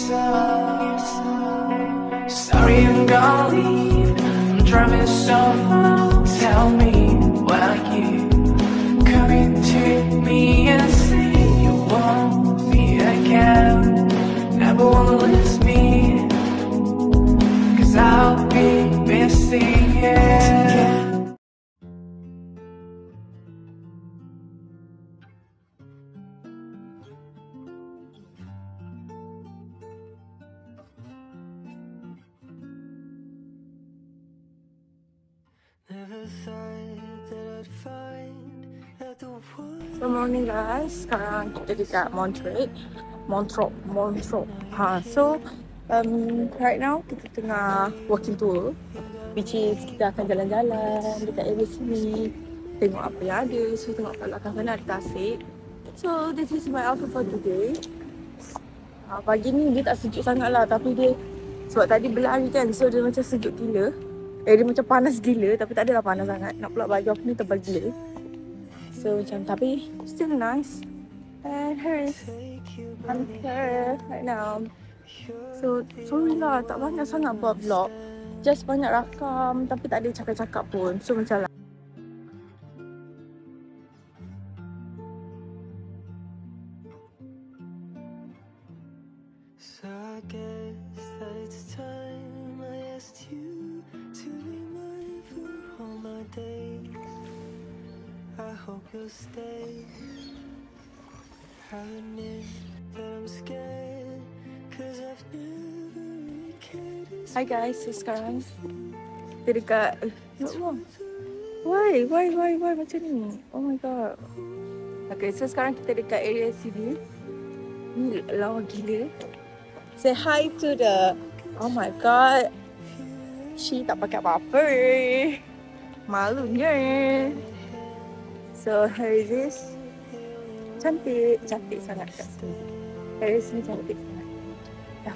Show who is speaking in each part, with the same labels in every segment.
Speaker 1: Sorry, I'm gonna leave. I'm driving so far. Tell me, why you coming to me and say you want me again? Never wanna lose me, 'cause I'll be missing you.
Speaker 2: Good morning guys, sekarang kita dekat Montreux. So right now kita tengah walking tour, which is kita akan jalan-jalan dekat area sini, tengok apa yang ada. So tengok kat belakang sana ada tasik. So this is my outfit for today. Pagi ni dia tak sejuk sangat lah, tapi dia sebab tadi berlari kan, so dia macam sejuk gila. Dia macam panas gila, tapi tak adalah panas sangat. Nak pula baju aku ni tebal gila. So macam, tapi still nice. And I'm here right now. So sorry lah, tak banyak sangat buat vlog. Just banyak rakam, tapi tak ada cakap-cakap pun. So macam lah.
Speaker 1: So I guess that it's time I asked you to be mine for all my days. I hope you'll stay. I admit that I'm scared, 'cause I've never really cared.
Speaker 2: Hi guys, so sekarang kita dekat ya Allah. Why macam ni? Oh my god. Okay, so sekarang kita dekat area sini. Ni lawa gila. Say hi to the, oh my god, she tak pakai apa-apa, malunya. So here is this. Cantik sangat kat sini. Area sini cantik sangat. I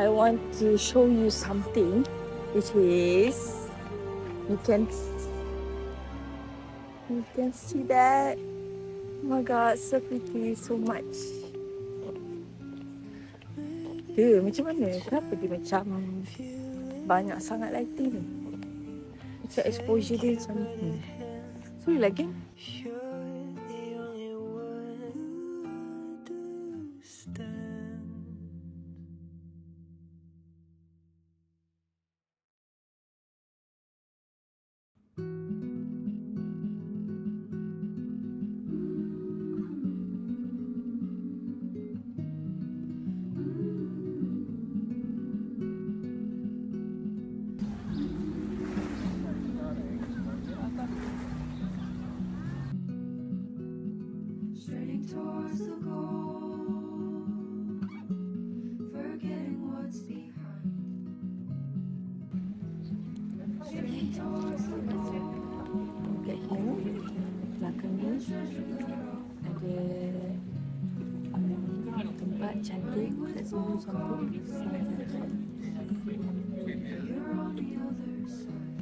Speaker 2: want to show you something, which is you can see that. Oh my god, so pretty, so much. Dia macam mana? Kenapa dia macam banyak sangat lighting? Macam exposure dia macam sorry lagi.
Speaker 1: Towards the goal, forgetting what's behind. Straight towards the goal.
Speaker 2: Kat here, belakang ni ada tempat cantik kat sini campur.
Speaker 1: You're on the other side.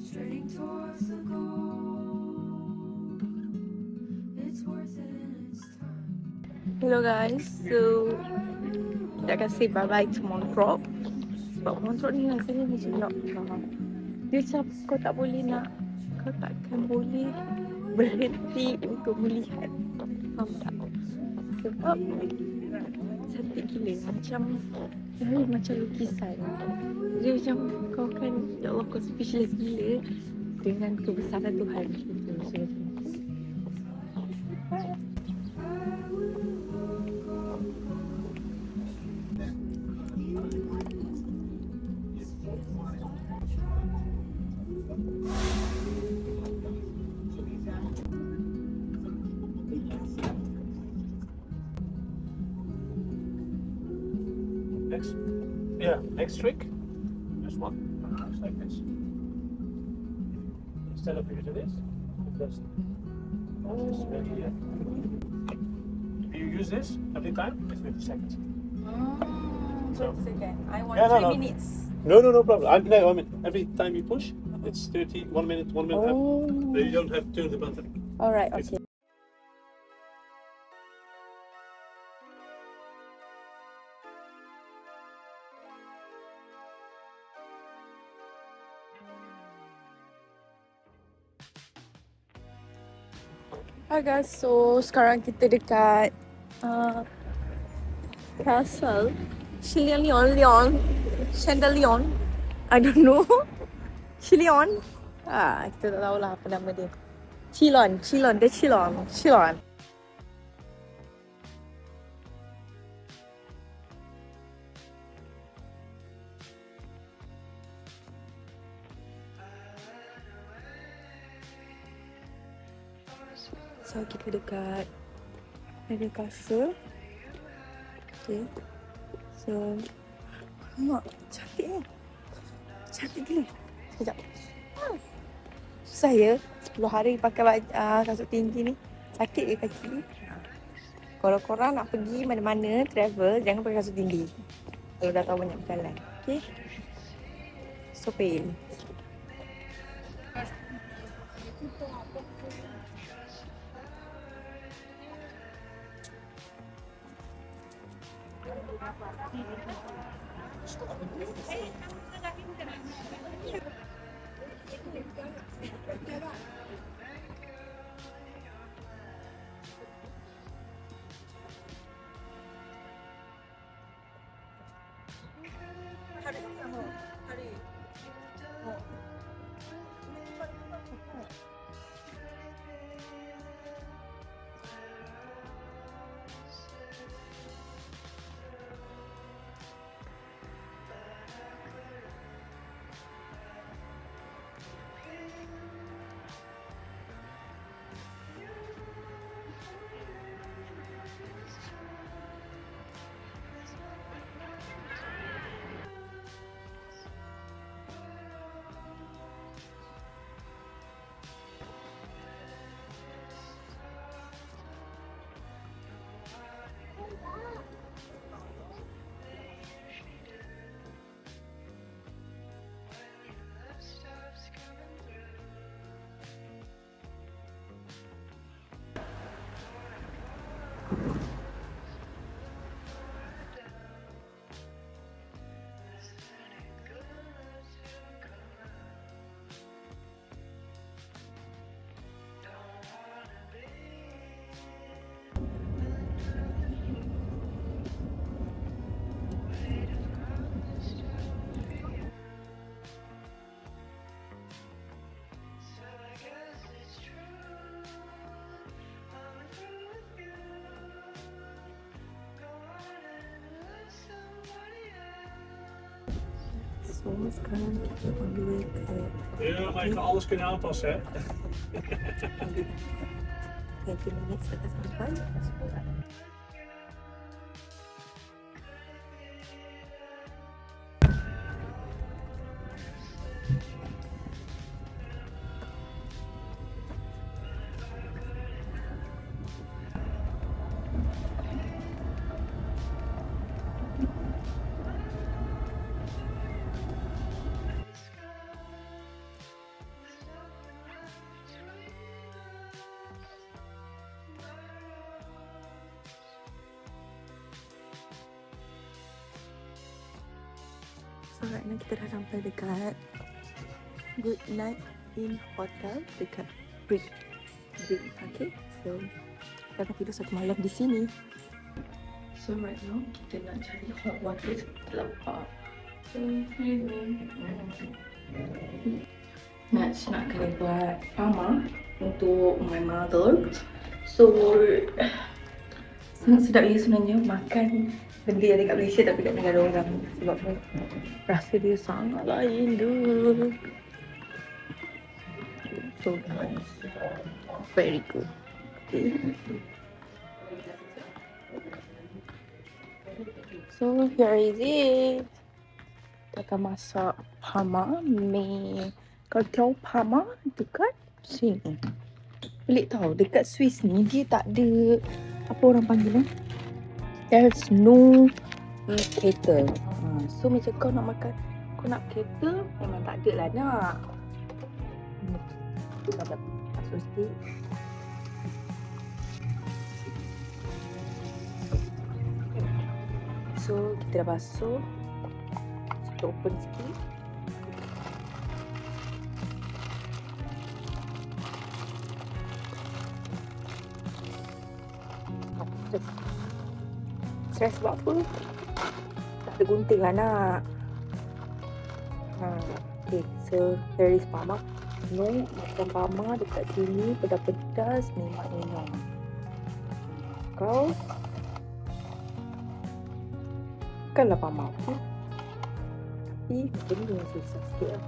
Speaker 1: Straight towards the goal.
Speaker 2: Hello guys, so kita akan say bye-bye to Montreux. Sebab Montreux ni rasanya macam lockdown. Dia macam kau takkan boleh berhenti untuk melihat. Faham tak? Sebab cantik gila, macam lukisan. Dia macam kau kan, ya Allah, kau speechless gila dengan kebesaran Tuhan gitu. So macam
Speaker 3: next trick. This one. Just like this. Instead of you do this, just really, if you use this every time, it's 50 seconds.
Speaker 2: So, I want 3 minutes.
Speaker 3: No problem. I mean, every time you push, it's 30, 1 minute, 1 minute.
Speaker 2: Oh.
Speaker 3: You don't have to turn the button.
Speaker 2: Alright, okay. Hi guys, so sekarang kita dekat Castle Chandelion, I don't know. Chilion. Kita tak tahulah apa nama dia. Chilon. So kita dekat ada castle. Okay. So nampak cantik ni. Cantik gila. Sekejap. Susah ya 10 hari pakai kasut tinggi ni. Sakit ke kaki? Kalau korang nak pergi mana-mana travel, jangan pakai kasut tinggi. Kalau dah tahu banyak bekalan. Okay. So pain. So sekarang kita on the way ke
Speaker 3: Ja, maar je kan alles kunnen aanpassen, hè?
Speaker 2: 20 minit kita sampai. So right now kita dah sampai dekat Good Night Inn Hotel dekat Brick. Okay, so kita akan tidur satu malam di sini. So right now kita nak cari hot water sebab lapar. So nak kena buat pama untuk my mother. So sangat sedap ya sebenarnya makan benda yang dekat Malaysia tapi kat negara orang, sebab rasa dia sangat lain tu. So nice, very good. Okay. So here is it. Kita akan masak pama, mi kacau pama dekat sini. Pelik tau, dekat Swiss ni dia tak ada apa orang panggil there's no cater. So macam kau nak makan, kau nak cater memang tak ada lah nak. Dapat basuh sikit. So kita dah basuh. Kita open sikit. Stres sebab apa? Tak ada gunting lah nak. Okay, so here is Mama. No, macam Mama dekat sini pedas-pedas memang. Kau bukanlah Mama, okay? Tapi macam ni yang susah sikit lah.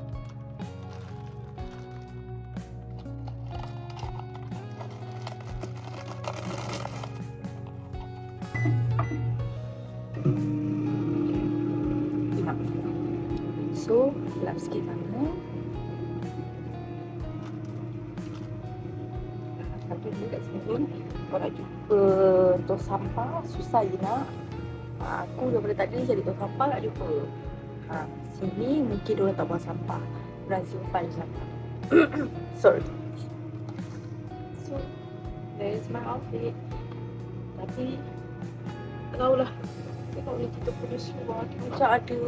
Speaker 2: So, lap sikit sana. Satu ni kat sini. Kau nak jumpa tong sampah, susah je nak. Aku daripada tadi cari tong sampah tak jumpa. Sini mungkin diorang tak buang sampah. Diorang simpan sampah. Sorry. So, there's my outfit. Tapi, tak tahulah. Tengok ni kita punya seluar. Macam ada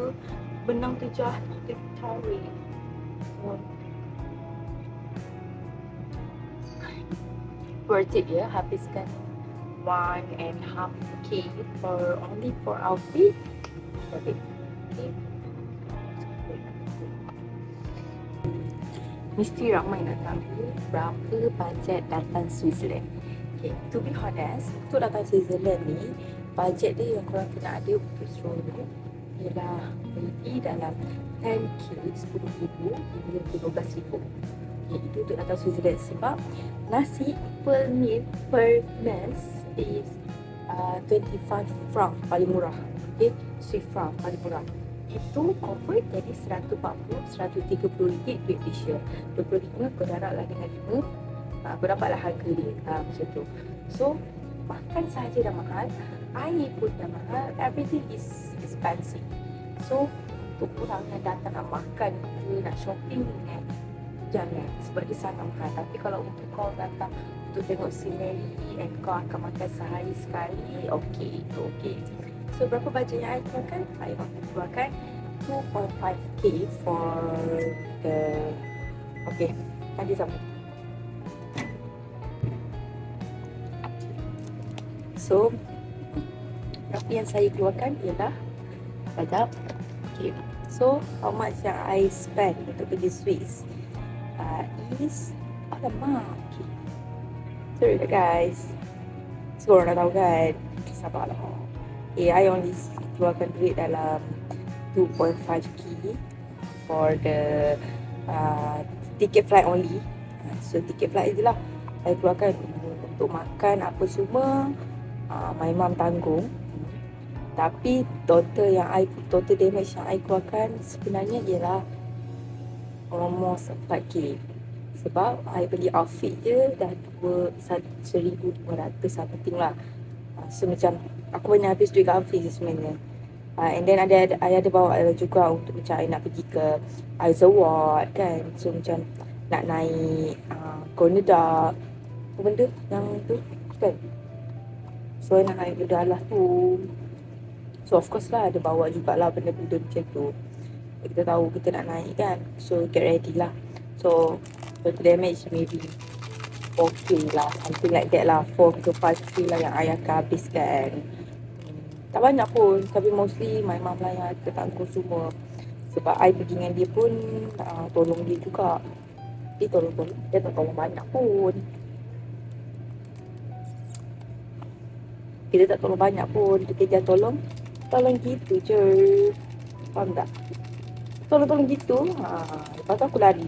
Speaker 2: benang terjah kita tarik. Worth it ya, habiskan 1.5K for only for outfit. Okay. Mesti ramai nak tahu berapa bajet datang Switzerland. Okay, to be honest, untuk datang Switzerland ni, bajet dia yang korang kena ada untuk stroller ialah pergi dalam 10K, 10,000 hingga 12,000. Okay, itu untuk datang Switzerland sebab nasi per meal per nurse is 25 franc paling murah. Okay, Swiss franc paling murah. Itu convert jadi 130 ringgit duit Malaysia. 25 kau darab lah dengan 5, kau dapatlah harga dia macam tu. So makan sahaja dah mahal, air pun dah mahal, everything is expensive. So untuk orang yang datang nak makan ke nak shopping ni, jangan, sebab dia sangat mahal. Tapi kalau untuk kau datang untuk tengok scenery and kau akan makan sehari sekali, okey, itu okey. So berapa bajet yang I keluarkan? I akan keluarkan 2.5K for the... Okay, nanti sama. So berapa yang saya keluarkan ialah banyak. Okay, so how much yang I spend untuk pergi Swiss is... Alamak, okay. Sorry guys. So korang dah tahu kan? Sabarlah. I only keluarkan duit dalam 2.5K for the ticket flight only. So ticket flight je lah saya keluarkan. Untuk makan apa semua my mum tanggung. Tapi total damage yang I keluarkan sebenarnya ialah almost 4K. Sebab I beli outfit je dah 1,500 something lah. So macam aku banyak habis duit kat outfit je sebenarnya. And then I ada bawa juga untuk macam I nak pergi ke Isleworld kan. So macam nak naik Coneda, apa benda yang tu kan. So I nak naik benda lah tu. So of course lah ada bawa jugalah benda-benda macam tu. Kita tahu kita nak naik kan. So get ready lah. So total damage maybe 4K lah, something like that lah. 4 ke 5K lah yang I akan habiskan. Tak banyak pun, tapi mostly my mum lah yang akan tanggung semua. Sebab I pergi dengan dia pun tolong dia juga. Tapi tolong dia tak tolong banyak pun. Kita tak tolong banyak pun, dia kerja tolong gitu je. Faham tak? Tolong gitu, lepas tu aku lari.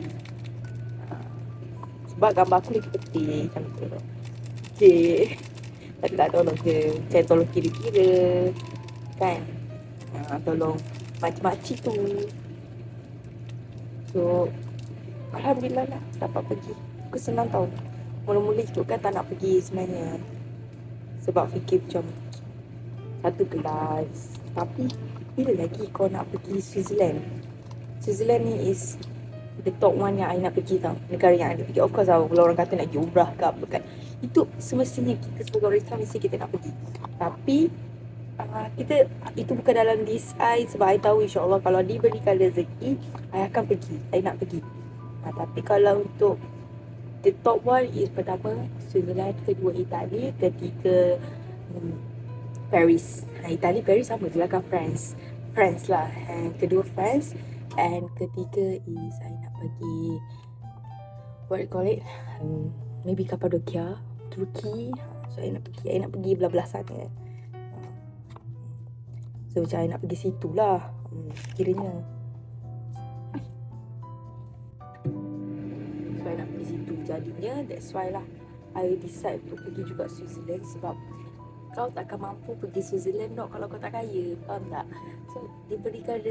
Speaker 2: Sebab gambar aku lagi penting macam tu. Okay. Tapi tak tolong je. Saya tolong kira-kira kan. Tolong makcik-makcik tu. So alhamdulillah lah dapat pergi. Aku senang tau. Mula-mula tu kan tak nak pergi sebenarnya. Sebab fikir macam satu kelas. Tapi bila lagi kau nak pergi Switzerland? Switzerland ni is the top one yang I nak pergi tau. Negara yang I nak pergi. Of course tau, kalau orang kata nak pergi umrah ke apa kan, itu semestinya kita sebagai orang Islam mesti kita nak pergi. Tapi kita itu bukan dalam list I. Sebab I tahu insyaAllah kalau diberikan rezeki I akan pergi, I nak pergi. Tapi kalau untuk the top one is pertama Switzerland, kedua Itali, ketiga Paris. Itali, Paris sama je lah kan, France. France lah. And kedua France. And ketiga is I nak pergi, what you call it, maybe Cappadocia, Turki. So I nak pergi belah-belah sana. So macam I nak pergi situ lah kiranya. So I nak pergi situ. Jadinya that's why lah I decide untuk pergi juga Switzerland. Sebab kau takkan mampu pergi Switzerland kalau kau tak kaya. Faham tak? So diberikan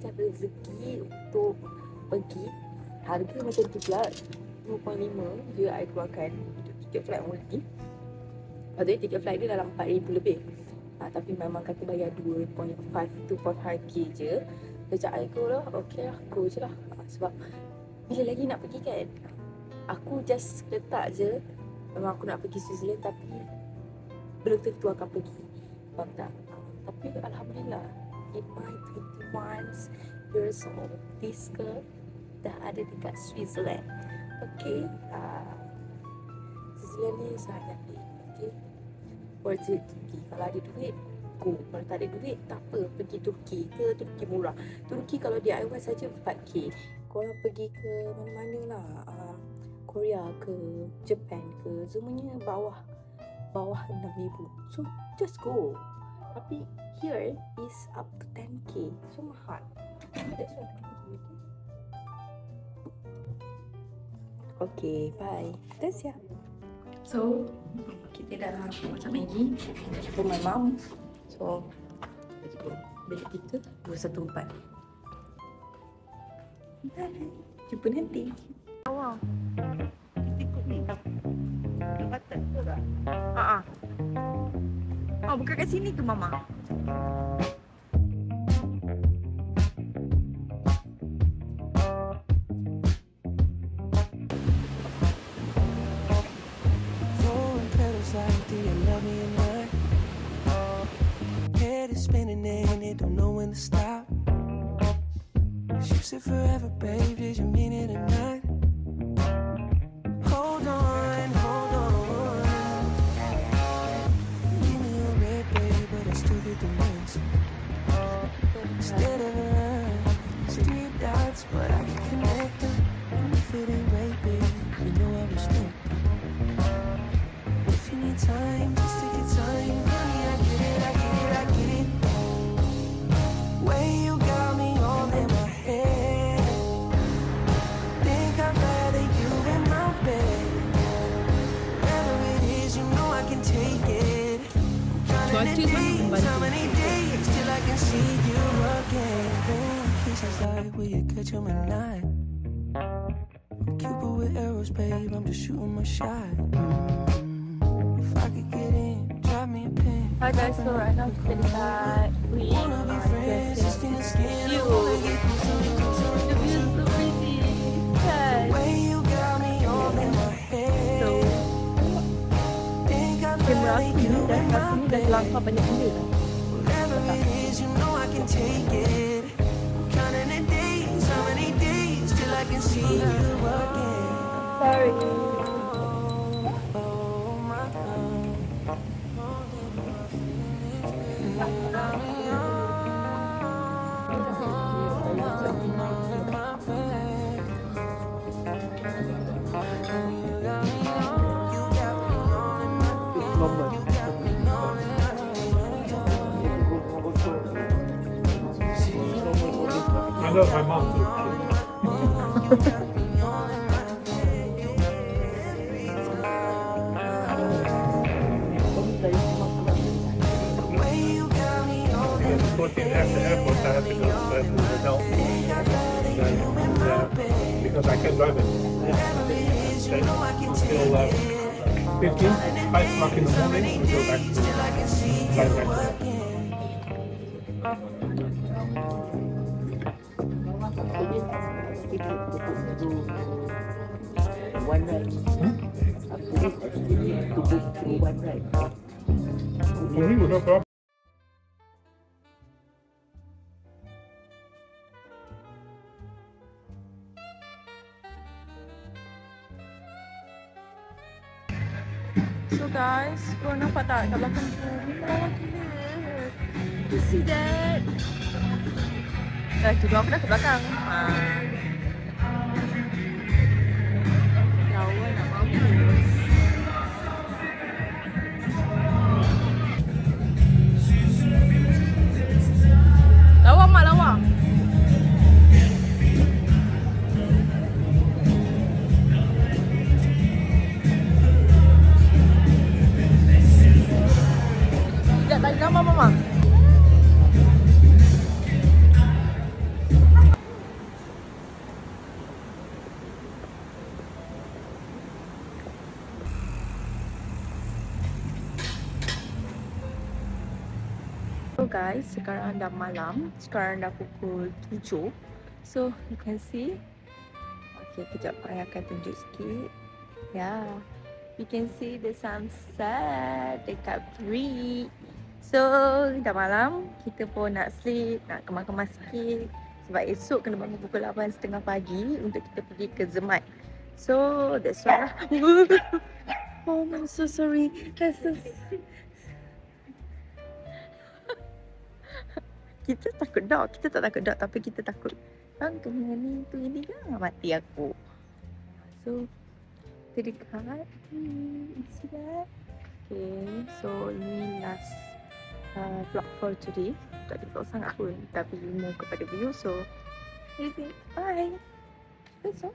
Speaker 2: rezeki untuk pergi. Harga macam tu pula 2.5 je I keluarkan untuk tiket flight only. Maksudnya tiket flight dia dalam 4,000 lebih. Tapi memang kata bayar 2.5k je. Sejak I go lah, okay lah, go je lah. Sebab bila lagi nak pergi kan, aku just letak je memang aku nak pergi Switzerland tapi belum tentu akan pergi. Faham tak? Tapi Alhamdulillah, in my 21 years old, this girl dah ada dekat Switzerland. Okay, Switzerland ni sangat cantik. Okay, worth it to pergi. Kalau ada duit, go. Kalau tak ada duit, tak apa, pergi Turki ke. Turki murah. Turki kalau DIY saja 4k. Korang pergi ke mana-mana lah, Korea ke, Japan ke, semuanya bawah 6,000. So just go. Tapi here is up to 10k. So mahal. That's why aku pergi. Okay, bye. That's ya. So kita dah masak Maggi for my mom. So let's go. Bilik kita 214. Jumpa nanti. Wow. Ikut ni. Batak tu tak? Oh, bukan kat sini tu mama.
Speaker 1: Throwing petals like, do you love me or not? Head is spinning and it don't know when to stop. You said forever, babe, did you mean it or not? Hold on, hold on. Give me a red, babe, but I still get the mix. Instead of a line, it's 3 dots, but I can connect them. And if it ain't right, babe, you know I respect them. If you need time, just take your time. Honey, I get it, I get it, I get it. Way you got me all in my head. Think I'd rather you in my bed. Whatever it is, you know I can take it. Counting the days, how many days till I can see you again? Kisses like, will you catch 'em at night? Cupid with arrows, babe, I'm just shooting my shot. If I could get in, drop me a pin.
Speaker 2: Hi guys, so right now kita dekat Queen.
Speaker 1: Wanna be friends, just in the skin.
Speaker 2: View.
Speaker 1: Wanna get closer,
Speaker 2: The view is so pretty. Yes.
Speaker 1: way you got me all in my head.
Speaker 2: So
Speaker 1: Think I'd
Speaker 2: kamera
Speaker 1: rather
Speaker 2: aku ni
Speaker 1: you
Speaker 2: dah
Speaker 1: in
Speaker 2: kat
Speaker 1: my
Speaker 2: sini dah
Speaker 1: bed.
Speaker 2: terlangkap banyak benda dah.
Speaker 1: Whatever it is, you know I can take it. Counting the days, how many days till I can see you again?
Speaker 2: Sorry.
Speaker 1: Oh my God.
Speaker 3: I know my mom too. At the airport, I have to go to the hotel. Because I can drive it. Until 15, 5 o'clock in the morning, we go back to fly back.
Speaker 2: One ride. After this, I still need to book through one ride.
Speaker 3: For me, no problem.
Speaker 2: So guys, korang nampak tak kat belakang tu? Mewah gila. You see that? Tudung aku dah ke belakang. Lawa nak mampus. Lawa mak, lawa. Sekejap tadi gambar mama. So guys, sekarang dah malam. Sekarang dah pukul 7. So you can see. Okay, kejap saya akan tunjuk sikit. Ya, you can see the sunset dekat Bri. So dah malam, kita pun nak sleep, nak kemas-kemas sikit. Sebab esok kena bangun pukul 8.30 pagi untuk kita pergi ke Zermatt. So that's why. Oh, I'm so sorry. Kita takut dog. Kita tak takut dog, tapi kita takut kena ni tu ini kan mati aku. So kita dekat see that. Okay, so ini last vlog for today. Tak ada vlog sangat pun, tapi more kepada view. So bye. Besok.